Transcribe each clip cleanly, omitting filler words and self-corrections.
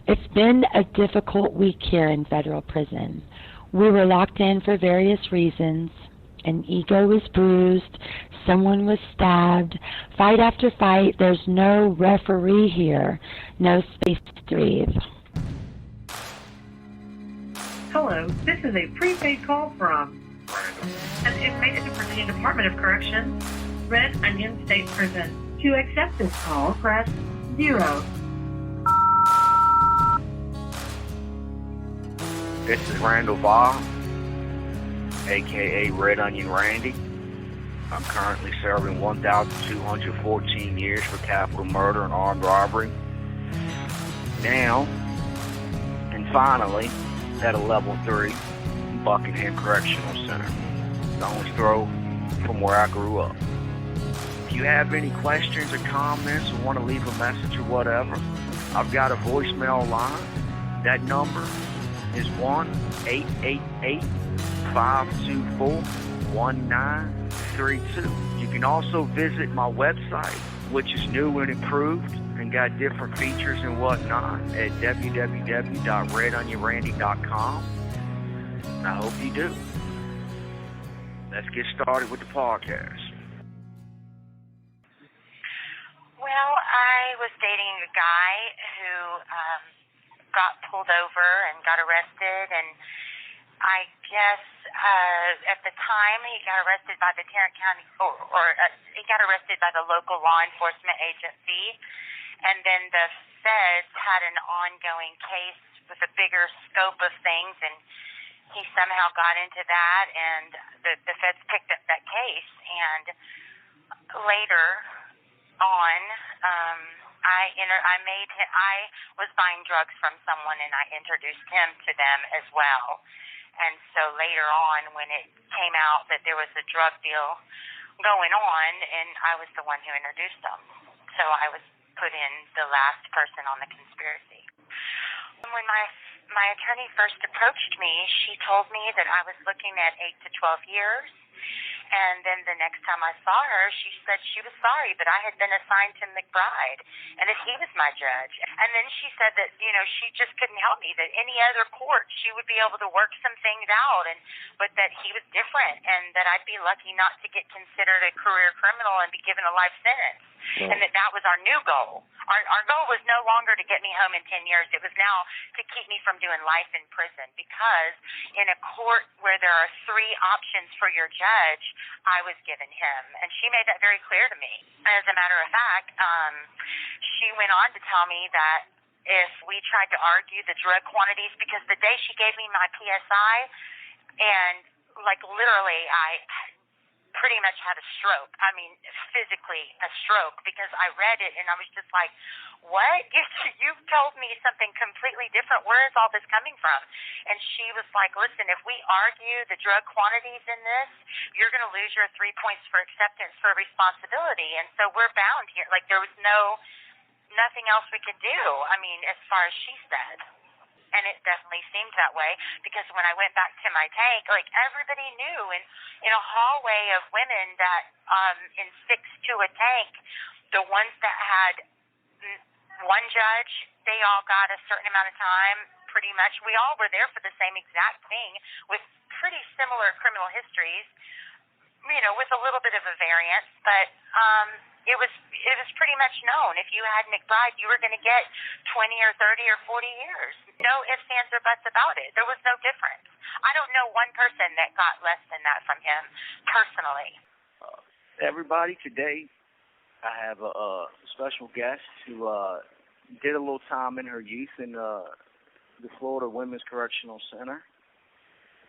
It's been a difficult week here in federal prison. We were locked in for various reasons. An ego was bruised, someone was stabbed, fight after fight. There's no referee here, no space to breathe. Hello, this is a prepaid call from an inmate at the Virginia Department of Corrections, Red Onion State Prison. To accept this call, press 0. This is Randall Via, a.k.a. Red Onion Randy. I'm currently serving 1,214 years for capital murder and armed robbery. Now, and finally, at a level 3 Buckingham Correctional Center. Stone's throw from where I grew up. If you have any questions or comments or want to leave a message or whatever, I've got a voicemail line. That number is 1-888-524-1932. You can also visit my website, which is new and improved and got different features and whatnot at www.redonionrandy.com. I hope you do. Let's get started with the podcast. Well, I was dating a guy who got pulled over and got arrested, and I guess at the time he got arrested by the Tarrant County, he got arrested by the local law enforcement agency, and then the feds had an ongoing case with a bigger scope of things, and he somehow got into that, and the feds picked up that case, and later on, I was buying drugs from someone, and I introduced him to them as well. And so later on, when it came out that there was a drug deal going on, and I was the one who introduced them. So I was put in the last person on the conspiracy. When my attorney first approached me, she told me that I was looking at 8 to 12 years. And then the next time I saw her, she said she was sorry, but I had been assigned to McBride, and that he was my judge. And then she said that, she just couldn't help me, that any other court, she would be able to work some things out, but that he was different, and that I'd be lucky not to get considered a career criminal and be given a life sentence. And that was our new goal. Our goal was no longer to get me home in 10 years. It was now to keep me from doing life in prison, because in a court where there are 3 options for your judge, I was given him. And she made that very clear to me. As a matter of fact, she went on to tell me that if we tried to argue the drug quantities, because the day she gave me my PSI, and literally I pretty much had a stroke. I mean, physically a stroke, because I read it and I was just like, what? You've told me something completely different. Where is all this coming from? And she was like, listen, if we argue the drug quantities in this, you're going to lose your 3 points for acceptance for responsibility. And so we're bound here. There was nothing else we could do, I mean, as far as she said. And it definitely seemed that way, because when I went back to my tank, everybody knew in a hallway of women that in 6 to a tank, the ones that had one judge, they all got a certain amount of time, pretty much. We all were there for the same exact thing with pretty similar criminal histories, with a little bit of a variance, but it was pretty much known. If you had McBride, you were going to get 20 or 30 or 40 years. No ifs, ands, or buts about it. There was no difference. I don't know one person that got less than that from him, personally. Everybody, today I have a special guest who did a little time in her youth in the Florida Women's Correctional Center,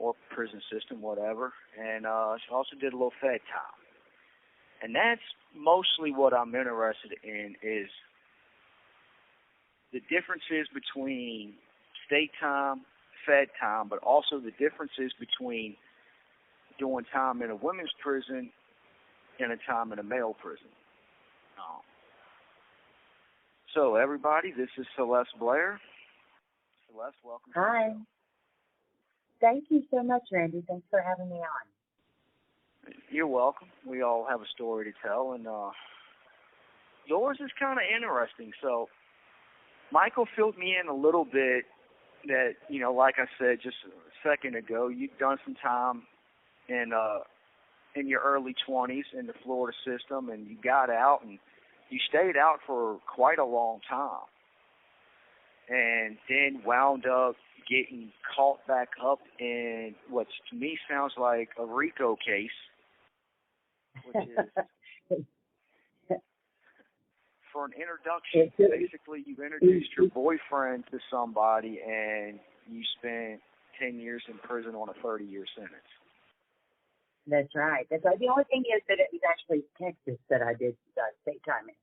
or prison system, whatever, and she also did a little Fed time. And that's mostly what I'm interested in, is the differences between state time, Fed time, but also the differences between doing time in a women's prison and a time in a male prison. So, everybody, this is Celeste Blair. Celeste, welcome. Hi. Thank you so much, Randy. Thanks for having me on. You're welcome. We all have a story to tell, and yours is kind of interesting. So Michael filled me in a little bit that, you know, like I said just a second ago, you've done some time in your early 20s in the Florida system, and you got out, and you stayed out for quite a long time, and then wound up getting caught back up in what to me sounds like a RICO case, which is for an introduction. Basically, you introduced your boyfriend to somebody, and you spent 10 years in prison on a 30-year sentence. That's right. That's right. The only thing is that it was actually Texas that I did state time in.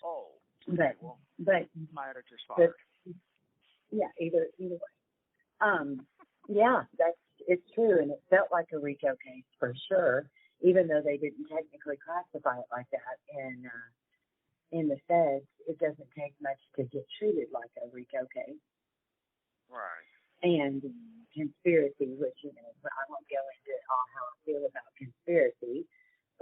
Oh. But my editor's fired. Yeah, either way. Yeah, it's true, and it felt like a RICO case for sure, even though they didn't technically classify it like that in the feds. It doesn't take much to get treated like a RICO case. Right. And conspiracy, which, you know, I won't go into all how I feel about conspiracy,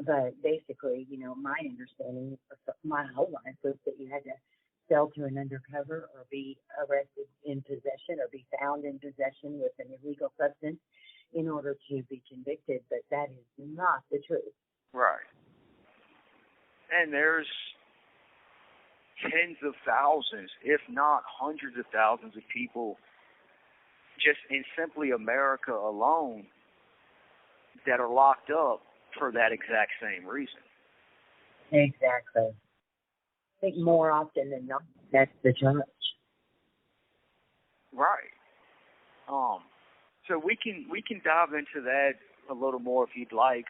but basically, you know, my understanding of my whole life was that you had to sell to an undercover or be arrested in possession or be found in possession with an illegal substance in order to be convicted, but that is not the truth. Right. And there's tens of thousands, if not hundreds of thousands of people just in simply America alone that are locked up for that exact same reason. Exactly. I think more often than not, that's the charge. Right. So we can dive into that a little more if you'd like.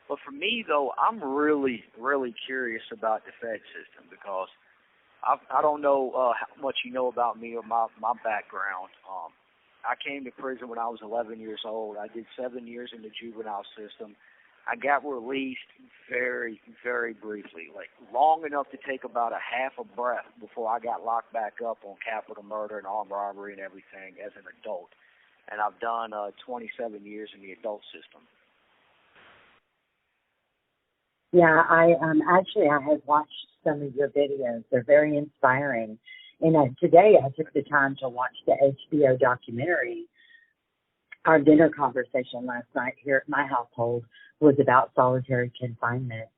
But for me, though, I'm really, really curious about the Fed system because I don't know how much you know about me or my background. I came to prison when I was 11 years old. I did 7 years in the juvenile system. I got released very, very briefly, like long enough to take about a half a breath before I got locked back up on capital murder and armed robbery and everything as an adult. And I've done 27 years in the adult system. Yeah, I have watched some of your videos. They're very inspiring. And today I took the time to watch the HBO documentary. Our dinner conversation last night here at my household was about solitary confinement.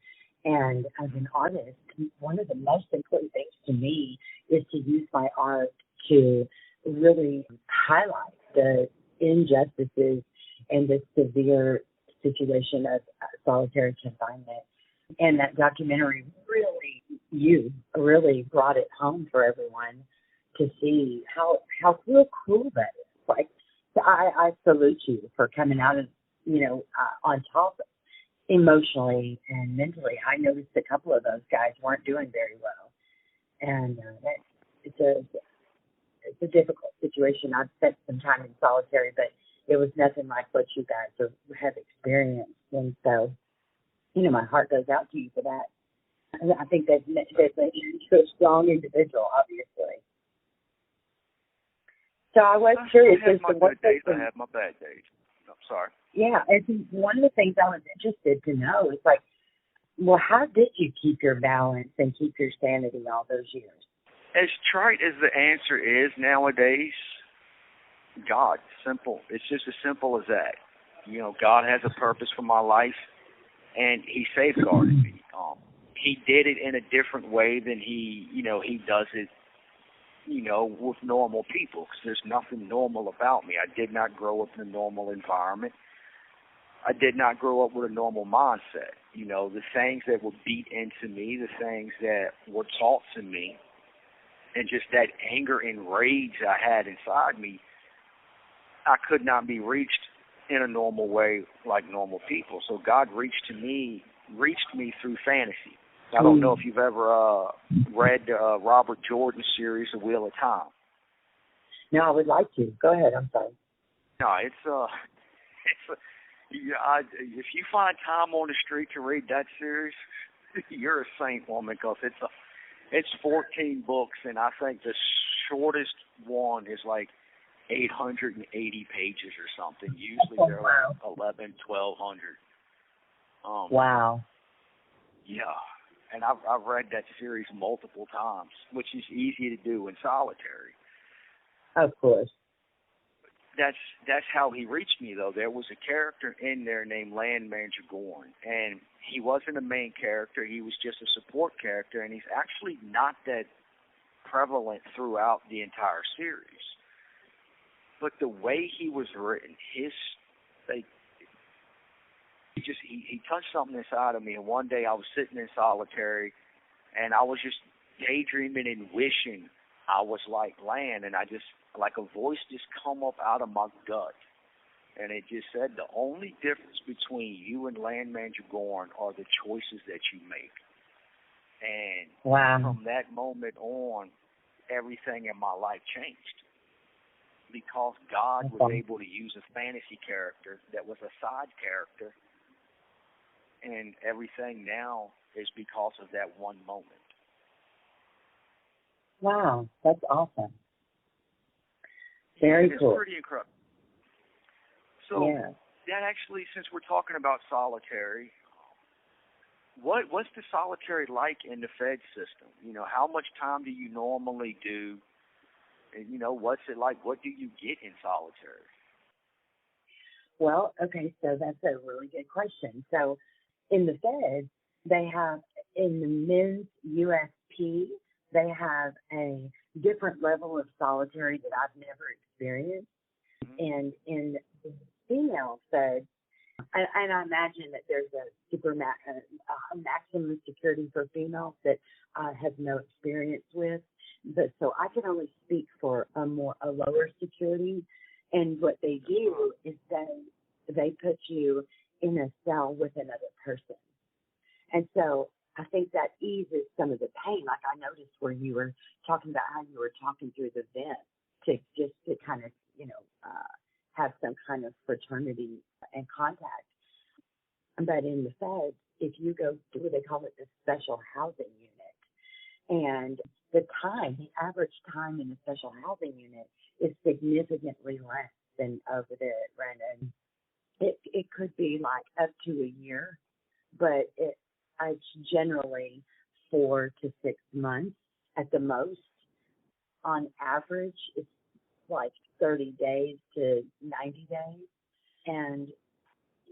And as an artist, one of the most important things to me is to use my art to really highlight the injustices and the severe situation of solitary confinement. And that documentary really brought it home for everyone to see how real cruel that is. Like, I salute you for coming out of, on top emotionally and mentally. I noticed a couple of those guys weren't doing very well. And it's a difficult situation. I've spent some time in solitary, but it was nothing like what you guys have experienced. And so, my heart goes out to you for that. And I think that's made you into a strong individual, obviously. So I was curious. I have my good days. I have my bad days. I'm sorry. Yeah, and one of the things I was interested to know is, like, well, how did you keep your balance and keep your sanity all those years? As trite as the answer is nowadays, God, simple. It's just as simple as that. God has a purpose for my life, and He safeguarded me. He did it in a different way than he does it, with normal people, because there's nothing normal about me. I did not grow up in a normal environment. I did not grow up with a normal mindset. The things that were beat into me, the things that were taught to me, and just that anger and rage I had inside me, I could not be reached in a normal way like normal people. So God reached me through fantasy. I don't know if you've ever read Robert Jordan's series, The Wheel of Time. No, I would like to. Go ahead. I'm sorry. No, if you find time on the street to read that series, you're a saint, woman, because it's 14 books, and I think the shortest one is like 880 pages or something. Usually they're like 1,100, 1,200. Wow. Yeah. and I've read that series multiple times, which is easy to do in solitary. Of course. That's how he reached me, though. There was a character in there named Land Manager Gorn, and he wasn't a main character. He was just a support character, and he's actually not that prevalent throughout the entire series. But the way he was written, he touched something inside of me. And one day I was sitting in solitary, and I was just daydreaming and wishing I was like Land, and I just, like a voice just come up out of my gut, and it just said, the only difference between you and Land Manager Gorn are the choices that you make. And wow. From that moment on, everything in my life changed, because God was able to use a fantasy character that was a side character, and everything now is because of that one moment. Wow, that's awesome. Very It's cool. pretty incredible. So that actually, since we're talking about solitary, what's the solitary like in the Fed system? You know, how much time do you normally do? And, you know, what's it like? What do you get in solitary? Well, okay, so that's a really good question. So in the Fed, they have, in the men's USP, they have a different level of solitary that I've never experienced. Mm-hmm. And in the female Fed, and I imagine that there's a maximum security for females that I have no experience with. But so I can only speak for a lower security. And what they do is they put you in a cell with another person. And so I think that eases some of the pain. Like I noticed where you were talking about how you were talking through the vent to kind of, have some kind of fraternity and contact. But in the Fed, if you go to what they call it, the special housing unit, and the average time in the special housing unit is significantly less than over there at Randall. It could be like up to a year, but it's generally 4 to 6 months at the most. On average, it's like 30 days to 90 days. And,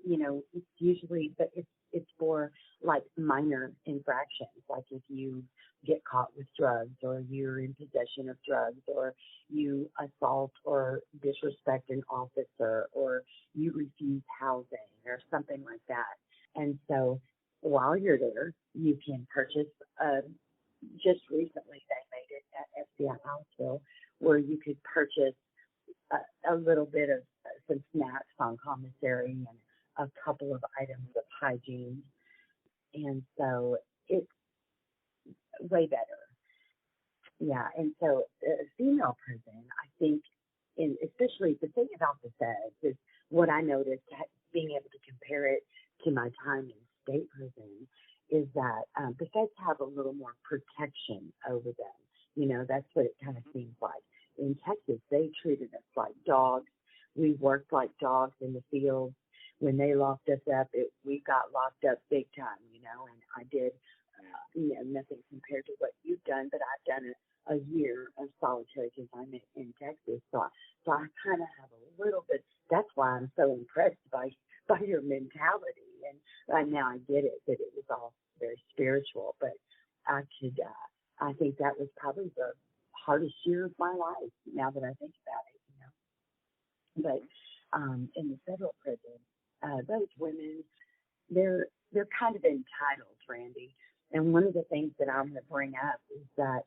it's usually, but it's for like minor infractions. Like if you get caught with drugs, or you're in possession of drugs, or you assault or disrespect an officer, or you refuse housing or something like that. And so while you're there, you can purchase, just recently they made it at FBI Hospital, where you could purchase a little bit of some snacks on commissary and a couple of items of hygiene. And so it's way better. Yeah, and so female prison, I think, especially the thing about the Feds is what I noticed, being able to compare it to my time in state prison, is that the Feds have a little more protection over them. That's what it kind of seems like. In Texas, they treated us like dogs. We worked like dogs in the field. When they locked us up, we got locked up big time, and I did, nothing compared to what you've done, but I've done a year of solitary because I'm in Texas. So I kind of have a little bit, that's why I'm so impressed by your mentality. And right now I get it, that it was all very spiritual, but I think that was probably the hardest year of my life, now that I think about it, But in the federal prison, those women, they're kind of entitled, Randy. And one of the things that I'm going to bring up is that,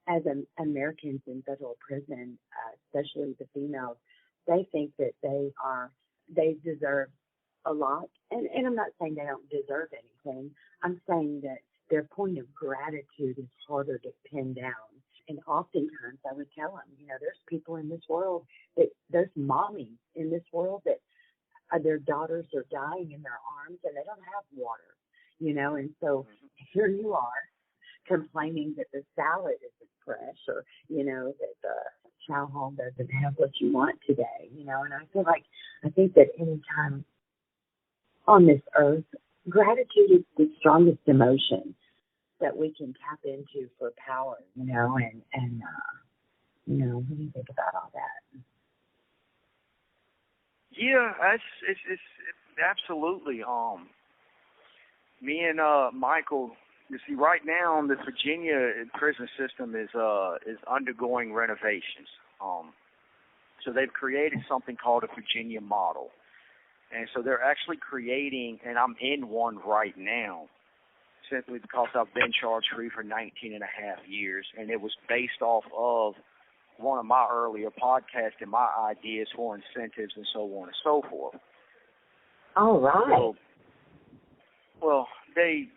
as Americans in federal prison, especially the females, they think that they deserve a lot. And I'm not saying they don't deserve anything. I'm saying that their point of gratitude is harder to pin down. And oftentimes I would tell them, there's people in this world there's mommies in this world that their daughters are dying in their arms and they don't have water, and so here you are complaining that the salad isn't fresh, or, that the chow hall doesn't have what you want today, and I think that any time on this earth gratitude is the strongest emotion that we can tap into for power, you know, and what do you think about all that? Yeah, it's absolutely. Me and Michael, you see, right now the Virginia prison system is undergoing renovations. So they've created something called a Virginia model, and so they're actually creating, and I'm in one right now, simply because I've been charge-free for 19 and a half years, and it was based off of one of my earlier podcasts and my ideas for incentives and so on and so forth. All right. So, well, they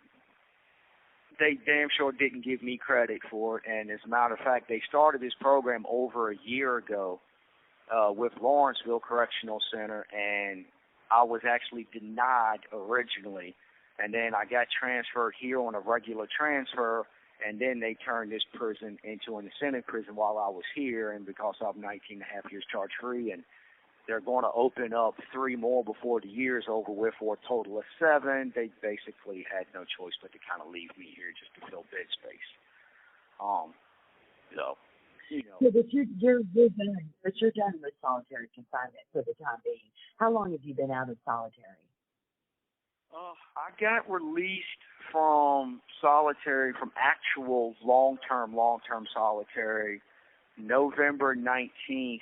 damn sure didn't give me credit for it, and as a matter of fact, they started this program over a year ago with Lawrenceville Correctional Center, and I was actually denied originally, and then I got transferred here on a regular transfer, and then they turned this prison into an incentive prison while I was here, and because I'm 19 and a half years charge-free, and they're going to open up 3 more before the year is over with, for a total of 7. They basically had no choice but to kind of leave me here just to fill bed space. So, you know. So, but you're done with solitary confinement for the time being. How long have you been out of solitary? I got released from solitary, from actual long-term solitary, November 19th,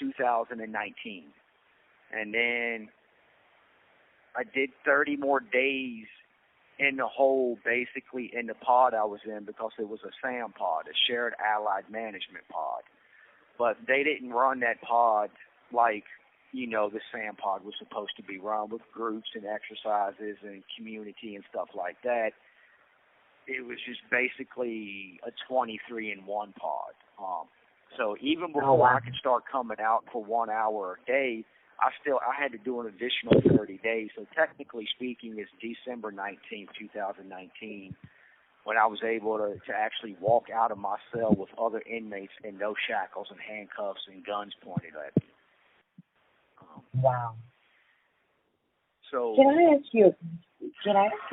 2019. And then I did 30 more days in the hole, basically in the pod I was in, because it was a SAM pod, a Shared Allied Management pod. But they didn't run that pod like, you know, the SAM pod was supposed to be run, with groups and exercises and community and stuff like that. It was just basically a 23-in-1 pod. So even before I could start coming out for 1 hour a day, I had to do an additional 30 days. So technically speaking, it's December 19th, 2019, when I was able to actually walk out of my cell with other inmates in no shackles and handcuffs and guns pointed at me. Wow. So Can I ask you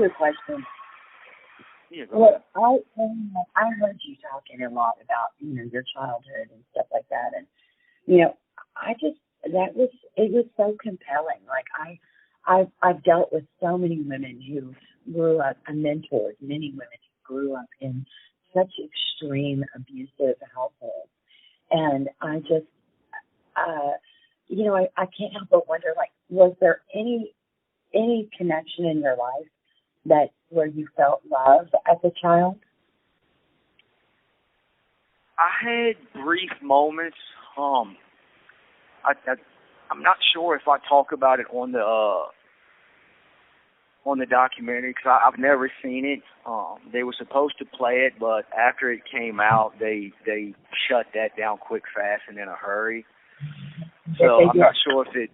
a question? Yeah, well, I heard you talking a lot about, you know, your childhood and stuff like that, and you know, it was so compelling. Like I've dealt with so many women who grew up, I mentored many women who grew up in such extreme abusive households, and I just, you know, I can't help but wonder, like, was there any connection in your life that where you felt love as a child? I had brief moments. I'm not sure if I talk about it on the documentary, because I've never seen it. They were supposed to play it, but after it came out, they shut that down quick, fast, and in a hurry. So I'm not sure if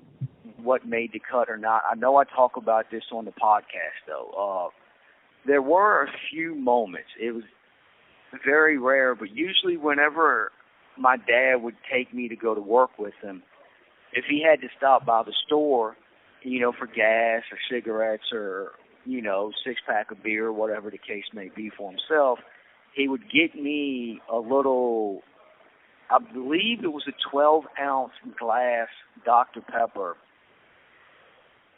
what made the cut or not. I know I talk about this on the podcast, though. There were a few moments. It was very rare, but usually whenever my dad would take me to go to work with him, if he had to stop by the store, you know, for gas or cigarettes or, you know, 6-pack of beer, whatever the case may be for himself, he would get me a little, I believe it was a 12-ounce glass Dr. Pepper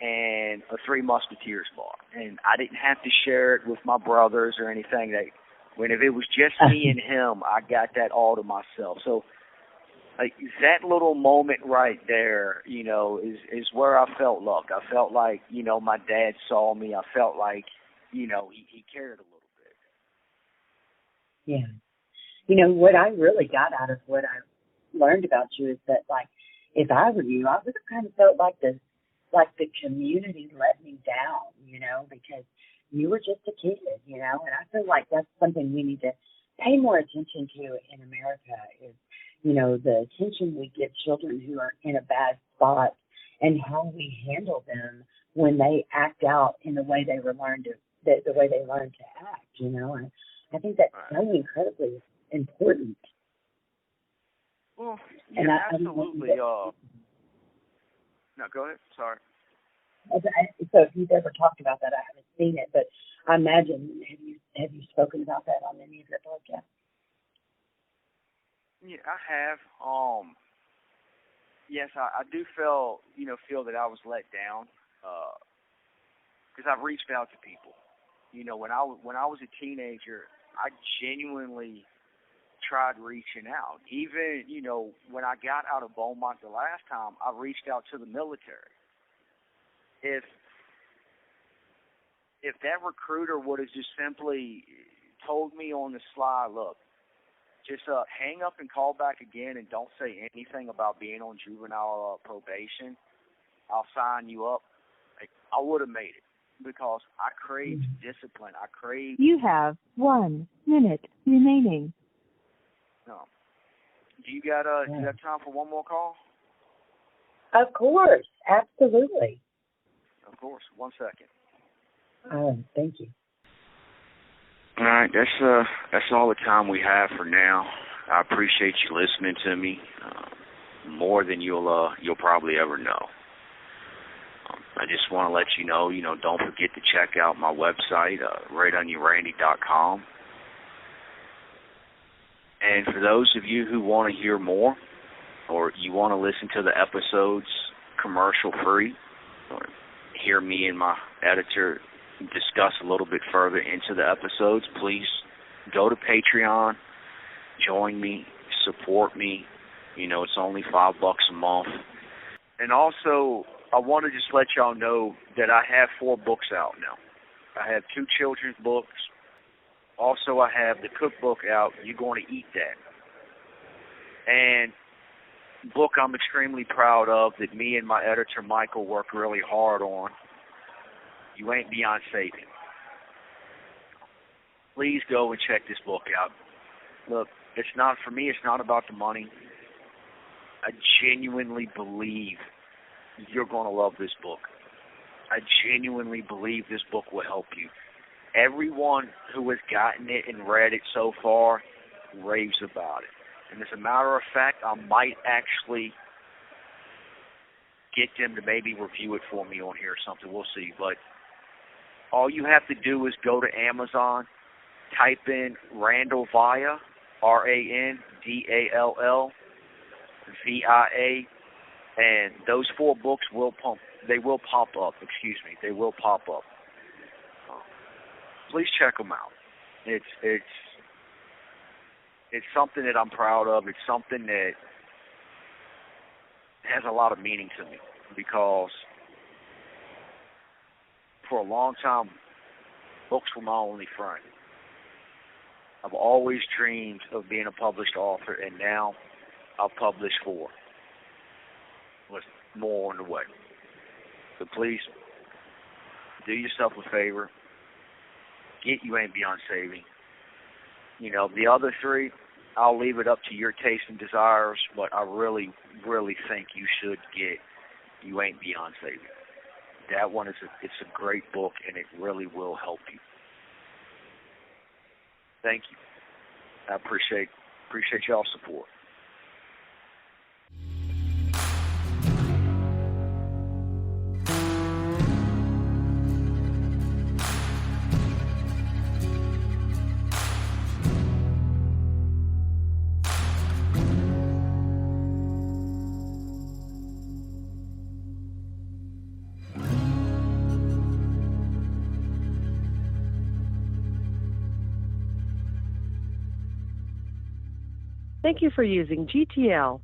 and a Three Musketeers bar. And I didn't have to share it with my brothers or anything. If it was just me and him, I got that all to myself. So, like, that little moment right there, you know, is where I felt loved. I felt like, you know, my dad saw me. I felt like, you know, he cared a little bit. Yeah. You know, what I really got out of what I learned about you is that, like, if I were you, I would have kind of felt like the community let me down, you know, because you were just a kid, you know, and I feel like that's something we need to pay more attention to in America is, you know, the attention we give children who are in a bad spot and how we handle them when they act out in the way they learned to act, you know, and I think that's so incredibly important. Well, yeah, absolutely. No, go ahead. Sorry. So if you've ever talked about that, I haven't seen it, but I imagine, have you spoken about that on any of your podcasts? Yeah, I have. Yes, I do feel that I was let down because I've reached out to people. When I was a teenager, I genuinely tried reaching out. Even when I got out of Beaumont the last time, I reached out to the military. If that recruiter would have just simply told me on the sly, look, just hang up and call back again and don't say anything about being on juvenile probation, I'll sign you up, I would have made it, because I craved discipline. I craved... You have 1 minute remaining. No. Do you got time for one more call? Of course, absolutely. Of course. 1 second. Thank you. All right, that's all the time we have for now. I appreciate you listening to me more than you'll probably ever know. I just want to let you know, don't forget to check out my website, RedOnionRandy.com. And for those of you who want to hear more, or you want to listen to the episodes commercial free, or hear me and my editor discuss a little bit further into the episodes, please go to Patreon, join me, support me. It's only $5 a month. And also, I want to just let y'all know that I have 4 books out now. I have 2 children's books. Also, I have the cookbook out, You're Going to Eat That. And book I'm extremely proud of that me and my editor, Michael, worked really hard on. You Ain't Beyond Saving. Please go and check this book out. Look, it's not, for me, it's not about the money. I genuinely believe you're going to love this book. I genuinely believe this book will help you. Everyone who has gotten it and read it so far raves about it. And as a matter of fact, I might actually get them to maybe review it for me on here or something. We'll see. But all you have to do is go to Amazon, type in Randall Via, RANDALL VIA, and those 4 books will pop up. They will pop up. Please check them out. It's something that I'm proud of. It's something that has a lot of meaning to me, because for a long time, books were my only friend. I've always dreamed of being a published author, and now I've published 4. With more on the way. So please, do yourself a favor. Get You Ain't Beyond Saving. The other 3, I'll leave it up to your taste and desires, but I really, really think you should get You Ain't Beyond Saving. That one it's a great book, and it really will help you. Thank you. I appreciate y'all's support. Thank you for using GTL.